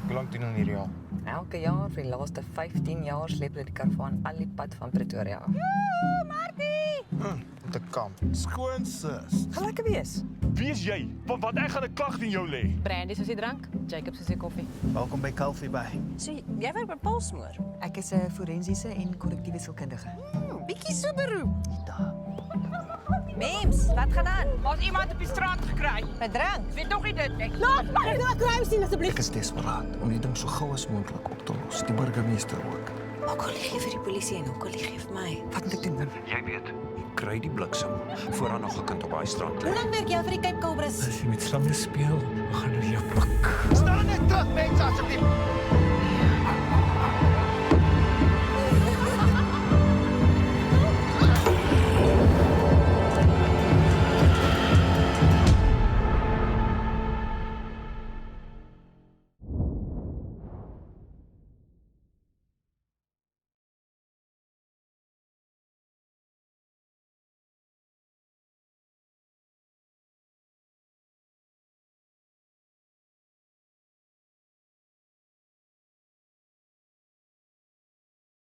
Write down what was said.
Hoe lank doen hierdie jaar? Elke jaar vir die laaste 15 jaar sleep hulle die karavaan al die pad van Pretoria af. Met 'n kamp. Skoon sis. Gaan lekker wees. Wie is jy? Want ek gaan 'n klag teen jou lê. Brandy soos die drank, Jacob soos die koffie. Welkom by Coffee Bay. So, jy werk by Paulsmoor? Ek is 'n forensiese en korrektiewe sielkundige. Bietjie so beroep. Mems, wat gaan aan? Ons iemand op die straat gekry. Bedrank. Weet nog nie dit nie. Ek is desperaat om die ding so gou as moontlik op te los. Die burgemeester ook. Ook al lieg jy vir die polisie en ook al lieg jy vir my. Wat moet ek doen dan? Jy weet, kry die bliksem voor daar nog 'n kind op daai strand lê. Hoe lank werk jy vir die Cape Cobras? As jy met slange speel, gaan hulle jou pluk. Staan net terug!